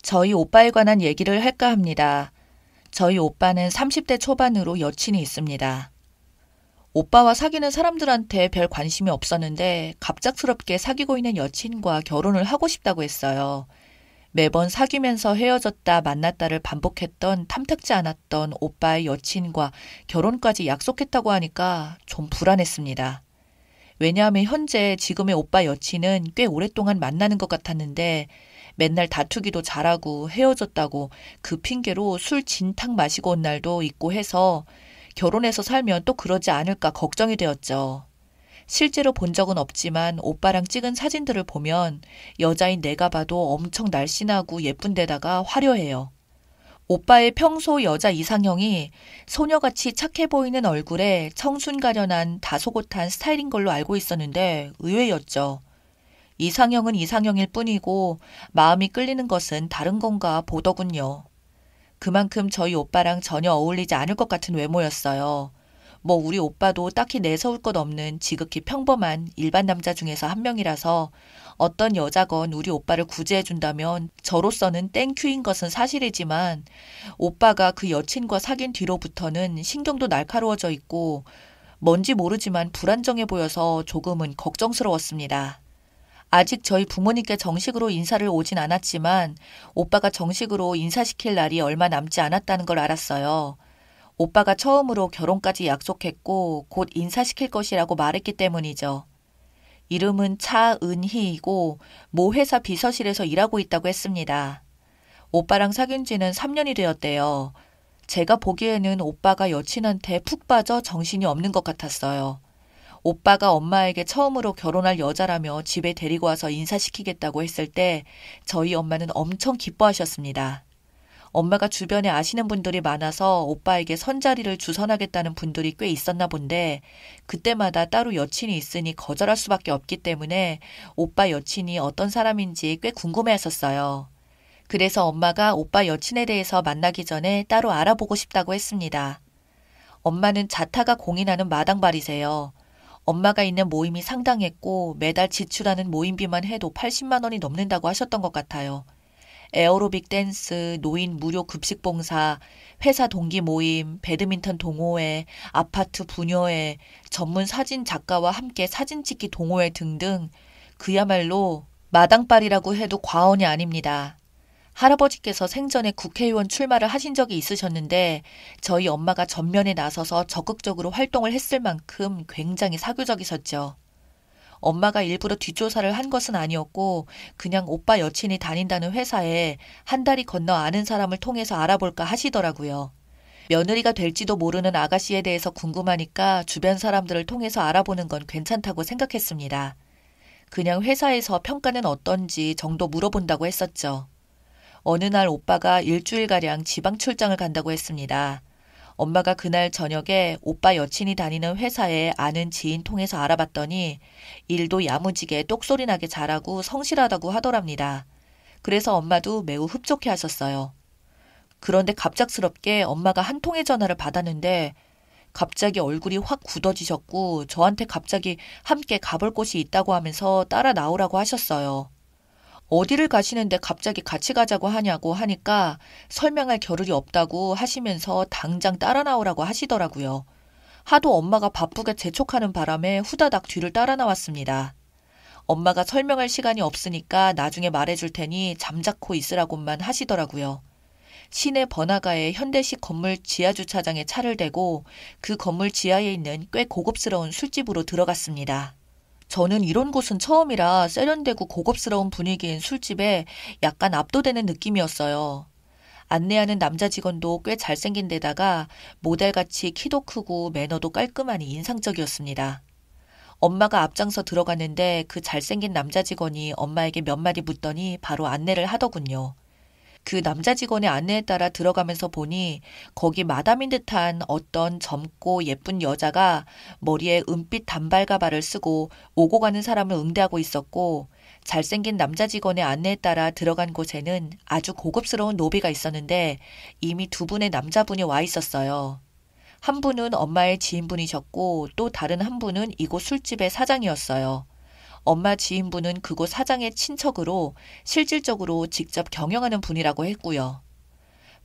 저희 오빠에 관한 얘기를 할까 합니다. 저희 오빠는 30대 초반으로 여친이 있습니다. 오빠와 사귀는 사람들한테 별 관심이 없었는데 갑작스럽게 사귀고 있는 여친과 결혼을 하고 싶다고 했어요. 매번 사귀면서 헤어졌다 만났다를 반복했던 탐탁지 않았던 오빠의 여친과 결혼까지 약속했다고 하니까 좀 불안했습니다. 왜냐하면 현재 지금의 오빠 여친은 꽤 오랫동안 만나는 것 같았는데 맨날 다투기도 잘하고 헤어졌다고 그 핑계로 술 진탕 마시고 온 날도 있고 해서 결혼해서 살면 또 그러지 않을까 걱정이 되었죠. 실제로 본 적은 없지만 오빠랑 찍은 사진들을 보면 여자인 내가 봐도 엄청 날씬하고 예쁜 데다가 화려해요. 오빠의 평소 여자 이상형이 소녀같이 착해 보이는 얼굴에 청순 가련한 다소곳한 스타일인 걸로 알고 있었는데 의외였죠. 이상형은 이상형일 뿐이고 마음이 끌리는 것은 다른 건가 보더군요. 그만큼 저희 오빠랑 전혀 어울리지 않을 것 같은 외모였어요. 뭐 우리 오빠도 딱히 내세울 것 없는 지극히 평범한 일반 남자 중에서 한 명이라서 어떤 여자건 우리 오빠를 구제해준다면 저로서는 땡큐인 것은 사실이지만 오빠가 그 여친과 사귄 뒤로부터는 신경도 날카로워져 있고 뭔지 모르지만 불안정해 보여서 조금은 걱정스러웠습니다. 아직 저희 부모님께 정식으로 인사를 오진 않았지만 오빠가 정식으로 인사시킬 날이 얼마 남지 않았다는 걸 알았어요. 오빠가 처음으로 결혼까지 약속했고 곧 인사시킬 것이라고 말했기 때문이죠. 이름은 차은희이고 모 회사 비서실에서 일하고 있다고 했습니다. 오빠랑 사귄 지는 3년이 되었대요. 제가 보기에는 오빠가 여친한테 푹 빠져 정신이 없는 것 같았어요. 오빠가 엄마에게 처음으로 결혼할 여자라며 집에 데리고 와서 인사시키겠다고 했을 때 저희 엄마는 엄청 기뻐하셨습니다. 엄마가 주변에 아시는 분들이 많아서 오빠에게 선자리를 주선하겠다는 분들이 꽤 있었나 본데 그때마다 따로 여친이 있으니 거절할 수밖에 없기 때문에 오빠 여친이 어떤 사람인지 꽤 궁금해했었어요. 그래서 엄마가 오빠 여친에 대해서 만나기 전에 따로 알아보고 싶다고 했습니다. 엄마는 자타가 공인하는 마당발이세요. 엄마가 있는 모임이 상당했고 매달 지출하는 모임비만 해도 80만 원이 넘는다고 하셨던 것 같아요. 에어로빅 댄스, 노인 무료 급식 봉사, 회사 동기 모임, 배드민턴 동호회, 아파트 부녀회, 전문 사진 작가와 함께 사진 찍기 동호회 등등 그야말로 마당발이라고 해도 과언이 아닙니다. 할아버지께서 생전에 국회의원 출마를 하신 적이 있으셨는데 저희 엄마가 전면에 나서서 적극적으로 활동을 했을 만큼 굉장히 사교적이셨죠. 엄마가 일부러 뒷조사를 한 것은 아니었고 그냥 오빠 여친이 다닌다는 회사에 한 달이 건너 아는 사람을 통해서 알아볼까 하시더라고요. 며느리가 될지도 모르는 아가씨에 대해서 궁금하니까 주변 사람들을 통해서 알아보는 건 괜찮다고 생각했습니다. 그냥 회사에서 평가는 어떤지 정도 물어본다고 했었죠. 어느 날 오빠가 일주일가량 지방 출장을 간다고 했습니다. 엄마가 그날 저녁에 오빠 여친이 다니는 회사에 아는 지인 통해서 알아봤더니 일도 야무지게 똑소리 나게 잘하고 성실하다고 하더랍니다. 그래서 엄마도 매우 흡족해 하셨어요. 그런데 갑작스럽게 엄마가 한 통의 전화를 받았는데 갑자기 얼굴이 확 굳어지셨고 저한테 갑자기 함께 가볼 곳이 있다고 하면서 따라 나오라고 하셨어요. 어디를 가시는데 갑자기 같이 가자고 하냐고 하니까 설명할 겨를이 없다고 하시면서 당장 따라 나오라고 하시더라고요. 하도 엄마가 바쁘게 재촉하는 바람에 후다닥 뒤를 따라 나왔습니다. 엄마가 설명할 시간이 없으니까 나중에 말해줄 테니 잠자코 있으라고만 하시더라고요. 시내 번화가의 현대식 건물 지하주차장에 차를 대고 그 건물 지하에 있는 꽤 고급스러운 술집으로 들어갔습니다. 저는 이런 곳은 처음이라 세련되고 고급스러운 분위기인 술집에 약간 압도되는 느낌이었어요. 안내하는 남자 직원도 꽤 잘생긴 데다가 모델같이 키도 크고 매너도 깔끔하니 인상적이었습니다. 엄마가 앞장서 들어갔는데 그 잘생긴 남자 직원이 엄마에게 몇 마디 묻더니 바로 안내를 하더군요. 그 남자 직원의 안내에 따라 들어가면서 보니 거기 마담인 듯한 어떤 젊고 예쁜 여자가 머리에 은빛 단발 가발을 쓰고 오고 가는 사람을 응대하고 있었고 잘생긴 남자 직원의 안내에 따라 들어간 곳에는 아주 고급스러운 로비가 있었는데 이미 두 분의 남자분이 와 있었어요. 한 분은 엄마의 지인분이셨고 또 다른 한 분은 이곳 술집의 사장이었어요. 엄마 지인분은 그곳 사장의 친척으로 실질적으로 직접 경영하는 분이라고 했고요.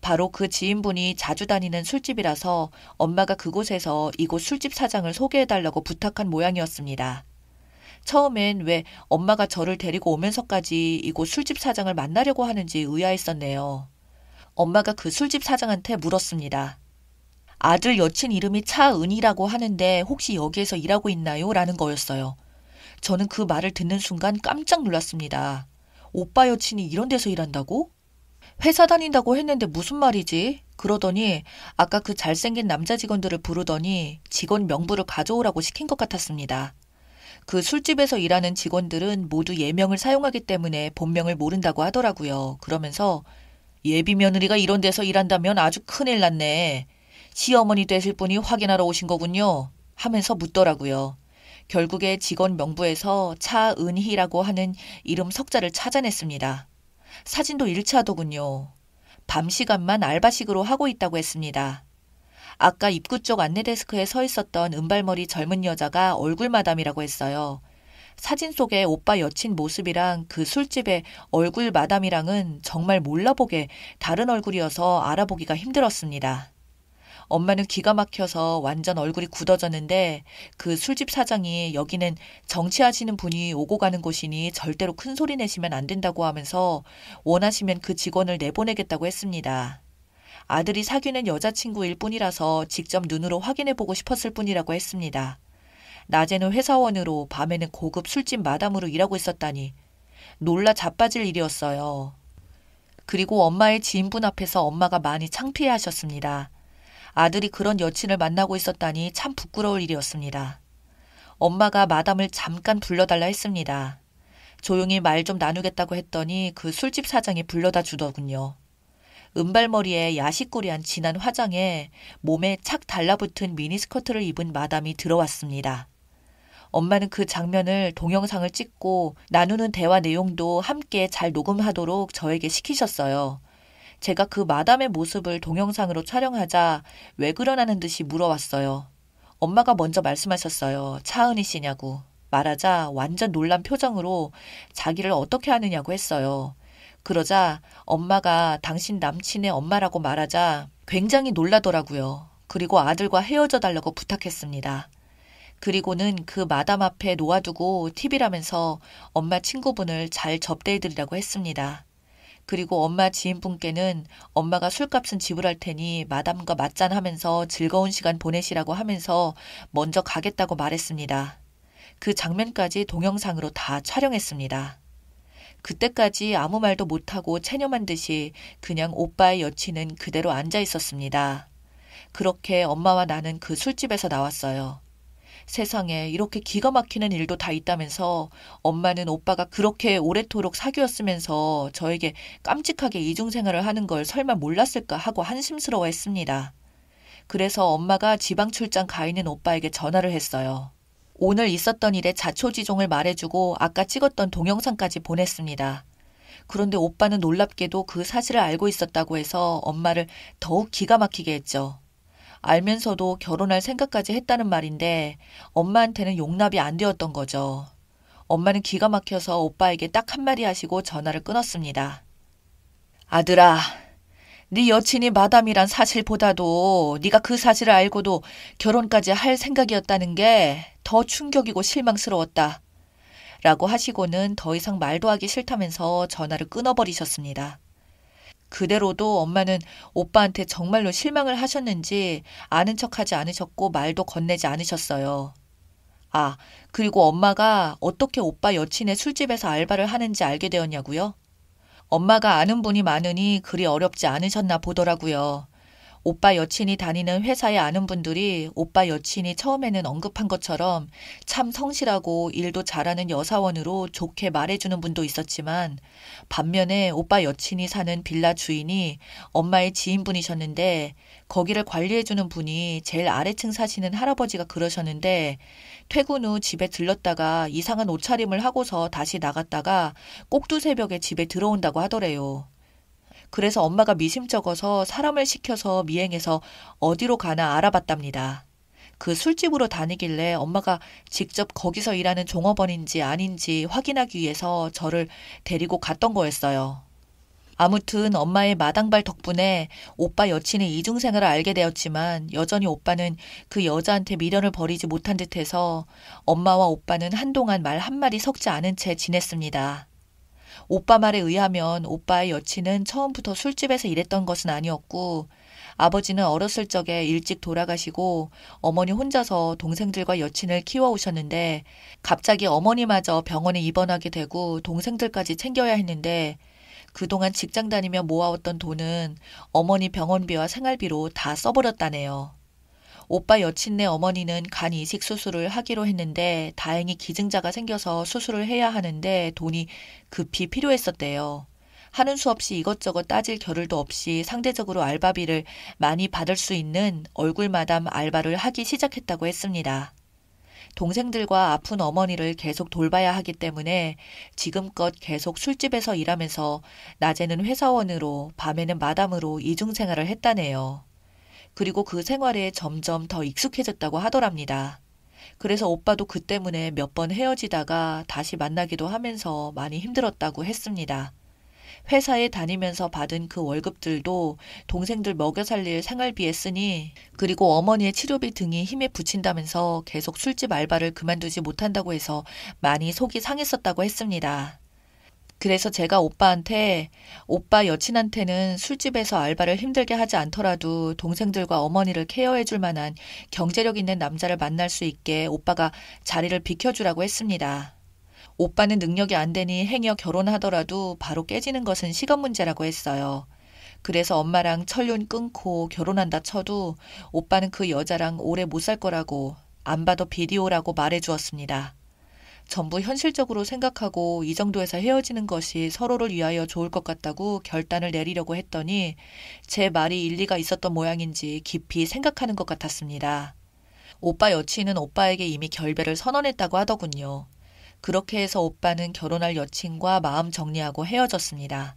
바로 그 지인분이 자주 다니는 술집이라서 엄마가 그곳에서 이곳 술집 사장을 소개해달라고 부탁한 모양이었습니다. 처음엔 왜 엄마가 저를 데리고 오면서까지 이곳 술집 사장을 만나려고 하는지 의아했었네요. 엄마가 그 술집 사장한테 물었습니다. 아들 여친 이름이 차은이라고 하는데 혹시 여기에서 일하고 있나요? 라는 거였어요. 저는 그 말을 듣는 순간 깜짝 놀랐습니다. 오빠 여친이 이런 데서 일한다고? 회사 다닌다고 했는데 무슨 말이지? 그러더니 아까 그 잘생긴 남자 직원들을 부르더니 직원 명부를 가져오라고 시킨 것 같았습니다. 그 술집에서 일하는 직원들은 모두 예명을 사용하기 때문에 본명을 모른다고 하더라고요. 그러면서 예비 며느리가 이런 데서 일한다면 아주 큰일 났네. 시어머니 되실 분이 확인하러 오신 거군요. 하면서 묻더라고요. 결국에 직원 명부에서 차은희라고 하는 이름 석자를 찾아냈습니다. 사진도 일치하더군요. 밤 시간만 알바식으로 하고 있다고 했습니다. 아까 입구 쪽 안내데스크에 서 있었던 은발머리 젊은 여자가 얼굴 마담이라고 했어요. 사진 속의 오빠 여친 모습이랑 그 술집의 얼굴 마담이랑은 정말 몰라보게 다른 얼굴이어서 알아보기가 힘들었습니다. 엄마는 기가 막혀서 완전 얼굴이 굳어졌는데 그 술집 사장이 여기는 정치하시는 분이 오고 가는 곳이니 절대로 큰 소리 내시면 안 된다고 하면서 원하시면 그 직원을 내보내겠다고 했습니다. 아들이 사귀는 여자친구일 뿐이라서 직접 눈으로 확인해보고 싶었을 뿐이라고 했습니다. 낮에는 회사원으로 밤에는 고급 술집 마담으로 일하고 있었다니 놀라 자빠질 일이었어요. 그리고 엄마의 지인분 앞에서 엄마가 많이 창피해하셨습니다. 아들이 그런 여친을 만나고 있었다니 참 부끄러울 일이었습니다. 엄마가 마담을 잠깐 불러달라 했습니다. 조용히 말 좀 나누겠다고 했더니 그 술집 사장이 불러다 주더군요. 은발머리에 야식꾸리한 진한 화장에 몸에 착 달라붙은 미니스커트를 입은 마담이 들어왔습니다. 엄마는 그 장면을 동영상을 찍고 나누는 대화 내용도 함께 잘 녹음하도록 저에게 시키셨어요. 제가 그 마담의 모습을 동영상으로 촬영하자 왜 그러냐는 듯이 물어왔어요. 엄마가 먼저 말씀하셨어요. 차은희 씨냐고. 말하자 완전 놀란 표정으로 자기를 어떻게 아느냐고 했어요. 그러자 엄마가 당신 남친의 엄마라고 말하자 굉장히 놀라더라고요. 그리고 아들과 헤어져 달라고 부탁했습니다. 그리고는 그 마담 앞에 놓아두고 TV라면서 엄마 친구분을 잘 접대해드리라고 했습니다. 그리고 엄마 지인분께는 엄마가 술값은 지불할 테니 마담과 맞잔하면서 즐거운 시간 보내시라고 하면서 먼저 가겠다고 말했습니다. 그 장면까지 동영상으로 다 촬영했습니다. 그때까지 아무 말도 못하고 체념한 듯이 그냥 오빠의 여친은 그대로 앉아 있었습니다. 그렇게 엄마와 나는 그 술집에서 나왔어요. 세상에 이렇게 기가 막히는 일도 다 있다면서 엄마는 오빠가 그렇게 오래도록 사귀었으면서 저에게 깜찍하게 이중생활을 하는 걸 설마 몰랐을까 하고 한심스러워했습니다. 그래서 엄마가 지방 출장 가 있는 오빠에게 전화를 했어요. 오늘 있었던 일의 자초지종을 말해주고 아까 찍었던 동영상까지 보냈습니다. 그런데 오빠는 놀랍게도 그 사실을 알고 있었다고 해서 엄마를 더욱 기가 막히게 했죠. 알면서도 결혼할 생각까지 했다는 말인데 엄마한테는 용납이 안 되었던 거죠. 엄마는 기가 막혀서 오빠에게 딱 한마디 하시고 전화를 끊었습니다. 아들아, 네 여친이 마담이란 사실보다도 네가 그 사실을 알고도 결혼까지 할 생각이었다는 게 더 충격이고 실망스러웠다. 라고 하시고는 더 이상 말도 하기 싫다면서 전화를 끊어버리셨습니다. 그대로도 엄마는 오빠한테 정말로 실망을 하셨는지 아는 척하지 않으셨고 말도 건네지 않으셨어요. 아, 그리고 엄마가 어떻게 오빠 여친의 술집에서 알바를 하는지 알게 되었냐고요? 엄마가 아는 분이 많으니 그리 어렵지 않으셨나 보더라고요. 오빠 여친이 다니는 회사에 아는 분들이 오빠 여친이 처음에는 언급한 것처럼 참 성실하고 일도 잘하는 여사원으로 좋게 말해주는 분도 있었지만 반면에 오빠 여친이 사는 빌라 주인이 엄마의 지인분이셨는데 거기를 관리해주는 분이 제일 아래층 사시는 할아버지가 그러셨는데 퇴근 후 집에 들렀다가 이상한 옷차림을 하고서 다시 나갔다가 꼭두 새벽에 집에 들어온다고 하더래요. 그래서 엄마가 미심쩍어서 사람을 시켜서 미행해서 어디로 가나 알아봤답니다. 그 술집으로 다니길래 엄마가 직접 거기서 일하는 종업원인지 아닌지 확인하기 위해서 저를 데리고 갔던 거였어요. 아무튼 엄마의 마당발 덕분에 오빠 여친의 이중생활을 알게 되었지만 여전히 오빠는 그 여자한테 미련을 버리지 못한 듯해서 엄마와 오빠는 한동안 말 한마디 섞지 않은 채 지냈습니다. 오빠 말에 의하면 오빠의 여친은 처음부터 술집에서 일했던 것은 아니었고 아버지는 어렸을 적에 일찍 돌아가시고 어머니 혼자서 동생들과 여친을 키워오셨는데 갑자기 어머니마저 병원에 입원하게 되고 동생들까지 챙겨야 했는데 그동안 직장 다니며 모아왔던 돈은 어머니 병원비와 생활비로 다 써버렸다네요. 오빠 여친네 어머니는 간 이식 수술을 하기로 했는데 다행히 기증자가 생겨서 수술을 해야 하는데 돈이 급히 필요했었대요. 하는 수 없이 이것저것 따질 겨를도 없이 상대적으로 알바비를 많이 받을 수 있는 얼굴마담 알바를 하기 시작했다고 했습니다. 동생들과 아픈 어머니를 계속 돌봐야 하기 때문에 지금껏 계속 술집에서 일하면서 낮에는 회사원으로 밤에는 마담으로 이중생활을 했다네요. 그리고 그 생활에 점점 더 익숙해졌다고 하더랍니다. 그래서 오빠도 그 때문에 몇 번 헤어지다가 다시 만나기도 하면서 많이 힘들었다고 했습니다. 회사에 다니면서 받은 그 월급들도 동생들 먹여 살릴 생활비에 쓰니 그리고 어머니의 치료비 등이 힘에 부친다면서 계속 술집 알바를 그만두지 못한다고 해서 많이 속이 상했었다고 했습니다. 그래서 제가 오빠한테 오빠 여친한테는 술집에서 알바를 힘들게 하지 않더라도 동생들과 어머니를 케어해줄 만한 경제력 있는 남자를 만날 수 있게 오빠가 자리를 비켜주라고 했습니다. 오빠는 능력이 안 되니 행여 결혼하더라도 바로 깨지는 것은 시간 문제라고 했어요. 그래서 엄마랑 철륜 끊고 결혼한다 쳐도 오빠는 그 여자랑 오래 못 살 거라고 안 봐도 비디오라고 말해주었습니다. 전부 현실적으로 생각하고 이 정도에서 헤어지는 것이 서로를 위하여 좋을 것 같다고 결단을 내리려고 했더니 제 말이 일리가 있었던 모양인지 깊이 생각하는 것 같았습니다. 오빠 여친은 오빠에게 이미 결별을 선언했다고 하더군요. 그렇게 해서 오빠는 결혼할 여친과 마음 정리하고 헤어졌습니다.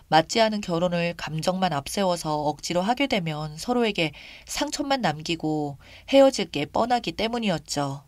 맞지 않은 결혼을 감정만 앞세워서 억지로 하게 되면 서로에게 상처만 남기고 헤어질 게 뻔하기 때문이었죠.